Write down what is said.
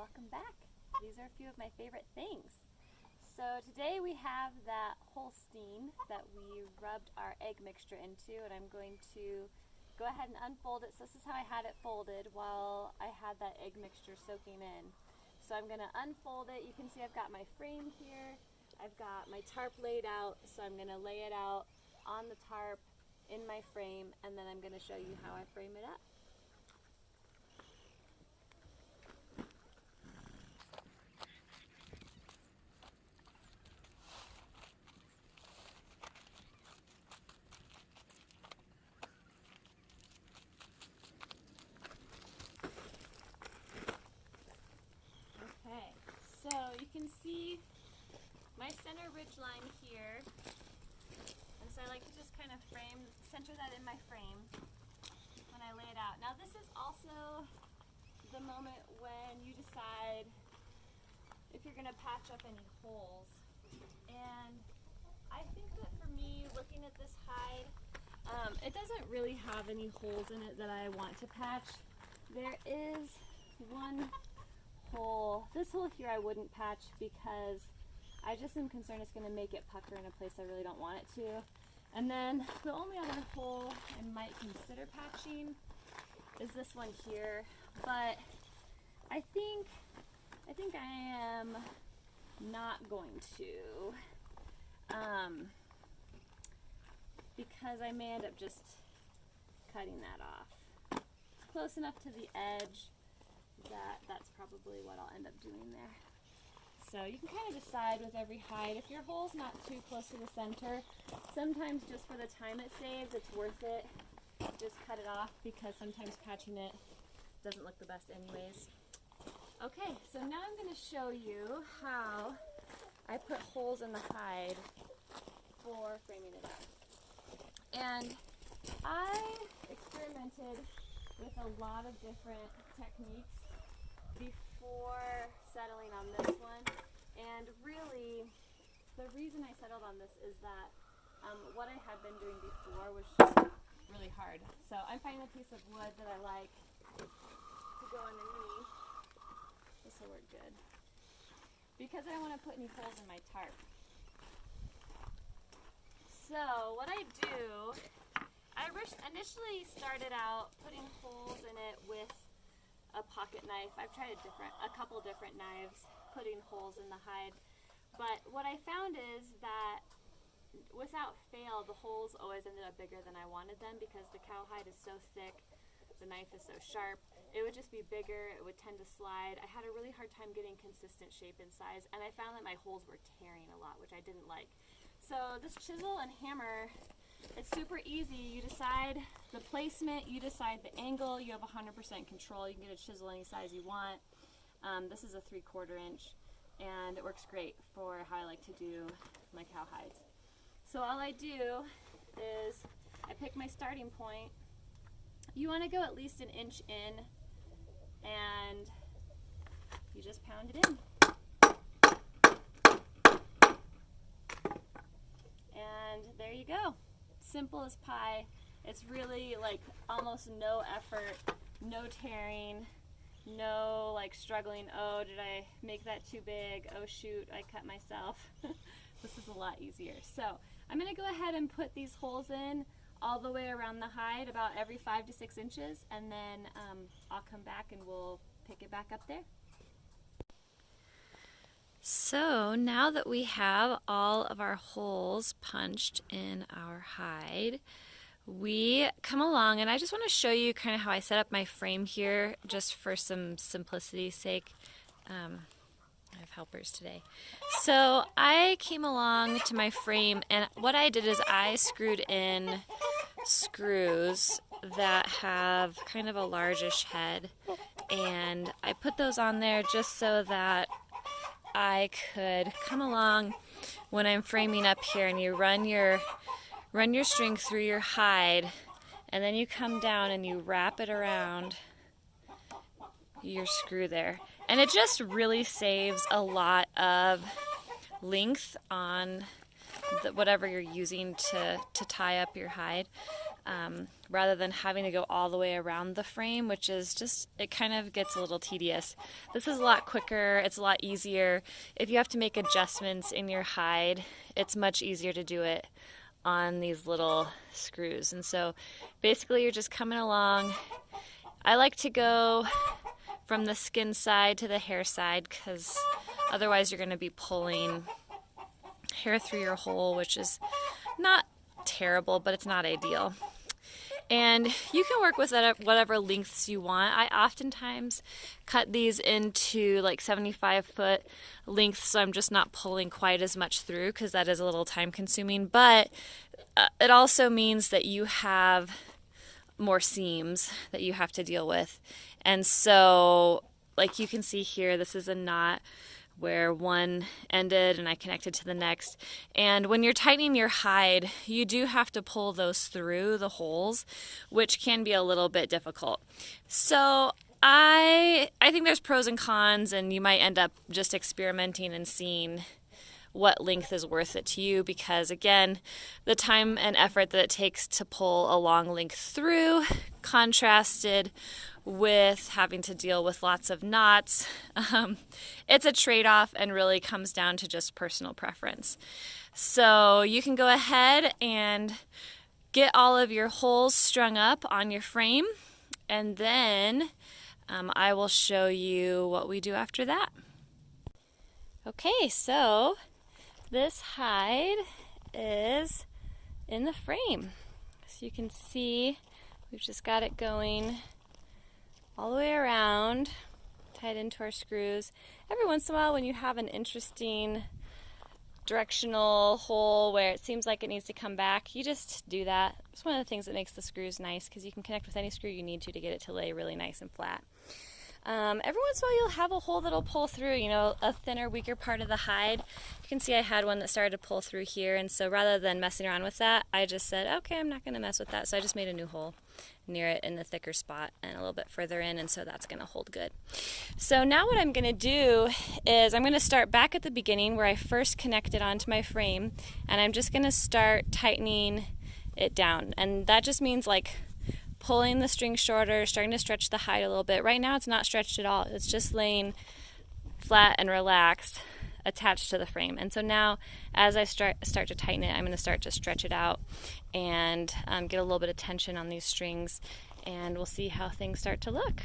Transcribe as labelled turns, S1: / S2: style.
S1: welcome back. These are a few of my favorite things. So today we have that Holstein that we rubbed our egg mixture into, and I'm going to go ahead and unfold it. So this is how I had it folded while I had that egg mixture soaking in. So I'm going to unfold it. You can see I've got my frame here. I've got my tarp laid out, so I'm going to lay it out on the tarp in my frame, and then I'm going to show you how I frame it up. So you can see my center ridge line here, and so I like to just kind of center that in my frame when I lay it out. Now this is also the moment when you decide if you're going to patch up any holes, and I think that for me, looking at this hide, it doesn't really have any holes in it that I want to patch. There is one hole. This hole here I wouldn't patch because I just am concerned it's going to make it pucker in a place I really don't want it to. And then the only other hole I might consider patching is this one here, but I think I am not going to, because I may end up just cutting that off. It's close enough to the edge that's probably what I'll end up doing there. So you can kind of decide with every hide. If your hole's not too close to the center, sometimes just for the time it saves, it's worth it. Just cut it off, because sometimes patching it doesn't look the best anyways. Okay, so now I'm going to show you how I put holes in the hide for framing it up. And I experimented with a lot of different techniques before settling on this one, and really the reason I settled on this is that what I had been doing before was just really hard. So I'm finding a piece of wood that I like to go underneath. This will work good because I don't want to put any holes in my tarp. So what I do, I initially started out putting holes in it with a pocket knife. I've tried a couple different knives putting holes in the hide, but what I found is that without fail the holes always ended up bigger than I wanted them, because the cowhide is so thick, the knife is so sharp. It would just be bigger, it would tend to slide. I had a really hard time getting consistent shape and size, and I found that my holes were tearing a lot, which I didn't like. So this chisel and hammer, it's super easy. You decide the placement, you decide the angle, you have 100% control. You can get a chisel any size you want. This is a 3/4 inch, and it works great for how I like to do my cowhides. So all I do is I pick my starting point. You want to go at least an inch in, and you just pound it in. And there you go. Simple as pie. It's really like almost no effort, no tearing, no like struggling, oh did I make that too big, oh shoot I cut myself. This is a lot easier. So I'm going to go ahead and put these holes in all the way around the hide, about every 5 to 6 inches, and then I'll come back and we'll pick it back up there. So now that we have all of our holes punched in our hide, we come along, and I just want to show you kind of how I set up my frame here, just for some simplicity's sake. I have helpers today. So I came along to my frame, and what I did is I screwed in screws that have kind of a largish head, and I put those on there just so that I could come along when I'm framing up here, and you run your string through your hide, and then you come down and you wrap it around your screw there, and it just really saves a lot of length on whatever you're using to tie up your hide.
S2: rather than having to go all the way around the frame, which is just, it kind of gets a little tedious. This is a lot quicker, it's a lot easier. If you have to make adjustments in your hide, it's much easier to do it on these little screws. And so basically you're just coming along. I like to go from the skin side to the hair side because otherwise you're going to be pulling hair through your hole, which is not terrible, but it's not ideal. And you can work with whatever lengths you want. I oftentimes cut these into like 75-foot lengths, so I'm just not pulling quite as much through because that is a little time consuming. But it also means that you have more seams that you have to deal with. And so, like you can see here, this is a knot where one ended and I connected to the next. And when you're tightening your hide, you do have to pull those through the holes, which can be a little bit difficult. So I think there's pros and cons, and you might end up just experimenting and seeing what length is worth it to you, because again, the time and effort that it takes to pull a long length through contrasted with having to deal with lots of knots, it's a trade-off and really comes down to just personal preference. So you can go ahead and get all of your holes strung up on your frame, and then I will show you what we do after that. Okay, so this hide is in the frame. So you can see we've just got it going all the way around, tied into our screws. Every once in a while when you have an interesting directional hole where it seems like it needs to come back, you just do that. It's one of the things that makes the screws nice, because you can connect with any screw you need to get it to lay really nice and flat. Every once in a while you'll have a hole that'll pull through, you know, a thinner, weaker part of the hide. You can see I had one that started to pull through here, and so rather than messing around with that, I just said, okay, I'm not going to mess with that. So I just made a new hole near it in the thicker spot and a little bit further in, and so that's going to hold good. So now what I'm going to do is I'm going to start back at the beginning where I first connected onto my frame, and I'm just going to start tightening it down. And that just means like pulling the string shorter, starting to stretch the hide a little bit. Right now it's not stretched at all. It's just laying flat and relaxed, attached to the frame. And so now as I start to tighten it, I'm going to start to stretch it out and get a little bit of tension on these strings, and we'll see how things start to look.